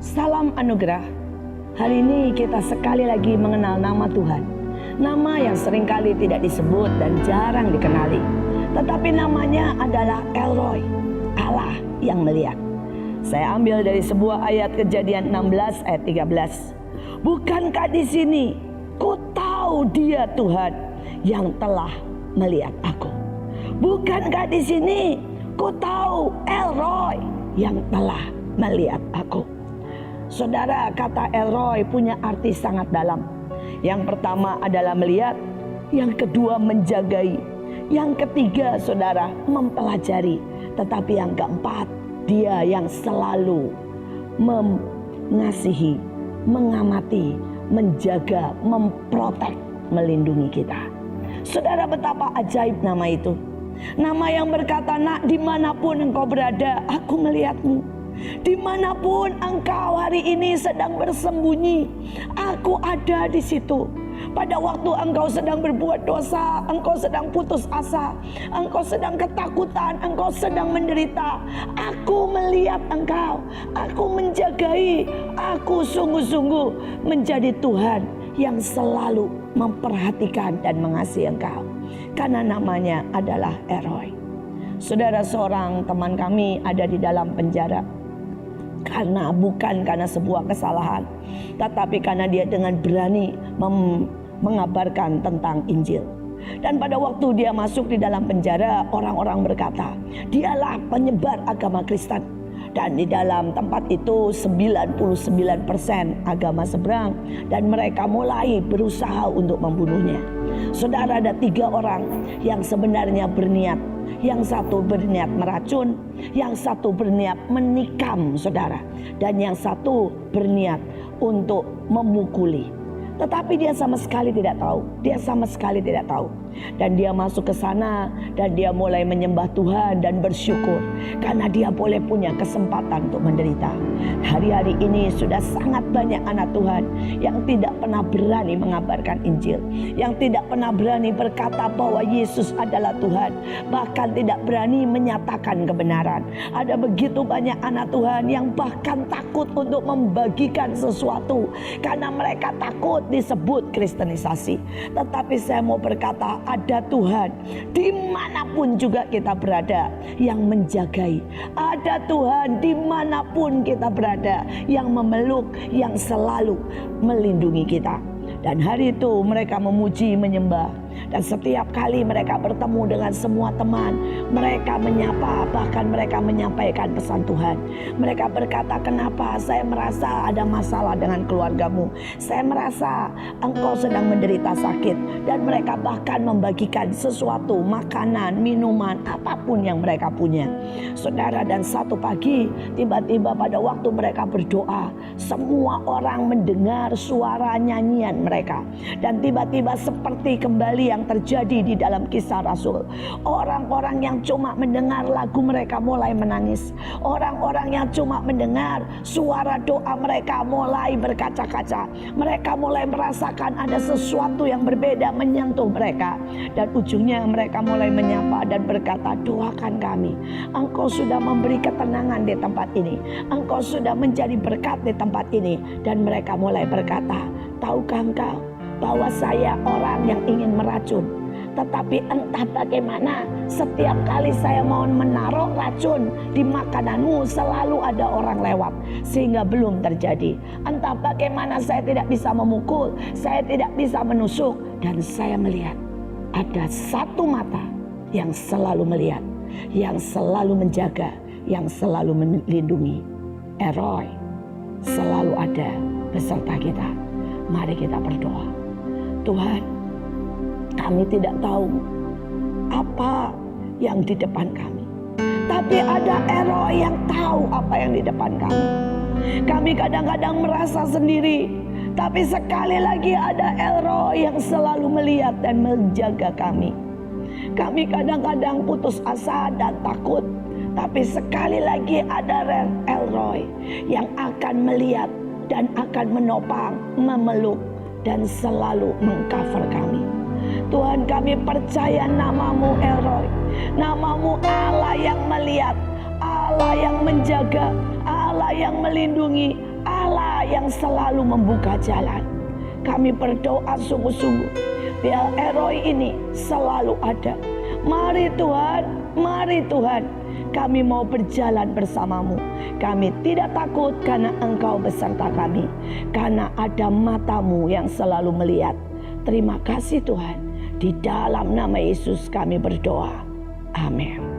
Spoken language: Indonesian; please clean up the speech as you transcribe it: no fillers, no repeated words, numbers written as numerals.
Salam anugerah. Hari ini kita sekali lagi mengenal nama Tuhan. Nama yang seringkali tidak disebut dan jarang dikenali. Tetapi namanya adalah El Roi, Allah yang melihat. Saya ambil dari sebuah ayat Kejadian 16 ayat 13. Bukankah di sini ku tahu Dia Tuhan yang telah melihat aku. Bukankah di sini ku tahu El Roi yang telah melihat aku. Saudara, kata El Roi punya arti sangat dalam. Yang pertama adalah melihat, yang kedua menjagai, yang ketiga saudara mempelajari, tetapi yang keempat Dia yang selalu mengasihi, mengamati, menjaga, memprotek, melindungi kita. Saudara, betapa ajaib nama itu. Nama yang berkata, nak, dimanapun engkau berada, aku melihatmu. Dimanapun engkau hari ini sedang bersembunyi, aku ada di situ. Pada waktu engkau sedang berbuat dosa, engkau sedang putus asa, engkau sedang ketakutan, engkau sedang menderita, aku melihat engkau, aku menjagai, aku sungguh-sungguh menjadi Tuhan yang selalu memperhatikan dan mengasihi engkau. Karena namanya adalah El Roi. Saudara, seorang teman kami ada di dalam penjara. Bukan karena sebuah kesalahan, tetapi karena dia dengan berani mengabarkan tentang Injil. Dan pada waktu dia masuk di dalam penjara, orang-orang berkata, dialah penyebar agama Kristen. Dan di dalam tempat itu 99% agama seberang, dan mereka mulai berusaha untuk membunuhnya. Saudara, ada 3 orang yang sebenarnya berniat. Yang satu berniat meracun, yang satu berniat menikam saudara, dan yang satu berniat untuk memukuli. Tetapi dia sama sekali tidak tahu. Dan dia masuk ke sana dan dia mulai menyembah Tuhan dan bersyukur karena dia boleh punya kesempatan untuk menderita. Hari-hari ini sudah sangat banyak anak Tuhan yang tidak pernah berani mengabarkan Injil, yang tidak pernah berani berkata bahwa Yesus adalah Tuhan, bahkan tidak berani menyatakan kebenaran. Ada begitu banyak anak Tuhan yang bahkan takut untuk membagikan sesuatu karena mereka takut disebut kristenisasi. Tetapi saya mau berkata, ada Tuhan dimanapun juga kita berada yang menjagai. Ada Tuhan dimanapun kita berada yang memeluk, yang selalu melindungi kita. Dan hari itu mereka memuji, menyembah. Dan setiap kali mereka bertemu dengan semua teman, mereka menyapa, bahkan mereka menyampaikan pesan Tuhan. Mereka berkata, kenapa saya merasa ada masalah dengan keluargamu, saya merasa engkau sedang menderita sakit. Dan mereka bahkan membagikan sesuatu, makanan, minuman, apapun yang mereka punya. Saudara, dan satu pagi tiba-tiba pada waktu mereka berdoa, semua orang mendengar suara nyanyian mereka. Dan tiba-tiba seperti kembali yang terjadi di dalam Kisah Rasul, orang-orang yang cuma mendengar lagu mereka mulai menangis. Orang-orang yang cuma mendengar suara doa mereka mulai berkaca-kaca. Mereka mulai merasakan ada sesuatu yang berbeda menyentuh mereka. Dan ujungnya mereka mulai menyapa dan berkata, doakan kami. Engkau sudah memberi ketenangan di tempat ini, engkau sudah menjadi berkat di tempat ini. Dan mereka mulai berkata, tahukah engkau bahwa saya orang yang ingin meracun, tetapi entah bagaimana setiap kali saya mau menaruh racun di makananmu selalu ada orang lewat, sehingga belum terjadi. Entah bagaimana saya tidak bisa memukul, saya tidak bisa menusuk, dan saya melihat ada satu mata yang selalu melihat, yang selalu menjaga, yang selalu melindungi. El Roi selalu ada beserta kita. Mari kita berdoa. Tuhan, kami tidak tahu apa yang di depan kami, tapi ada El Roi yang tahu apa yang di depan kami. Kami kadang-kadang merasa sendiri, tapi sekali lagi ada El Roi yang selalu melihat dan menjaga kami. Kami kadang-kadang putus asa dan takut, tapi sekali lagi ada El Roi yang akan melihat dan akan menopang, memeluk, dan selalu mengcover kami. Tuhan, kami percaya namamu El Roi, namamu Allah yang melihat, Allah yang menjaga, Allah yang melindungi, Allah yang selalu membuka jalan. Kami berdoa sungguh-sungguh biar Eroi ini selalu ada. Mari Tuhan, kami mau berjalan bersamamu. Kami tidak takut karena Engkau beserta kami, karena ada matamu yang selalu melihat. Terima kasih Tuhan. Di dalam nama Yesus kami berdoa. Amin.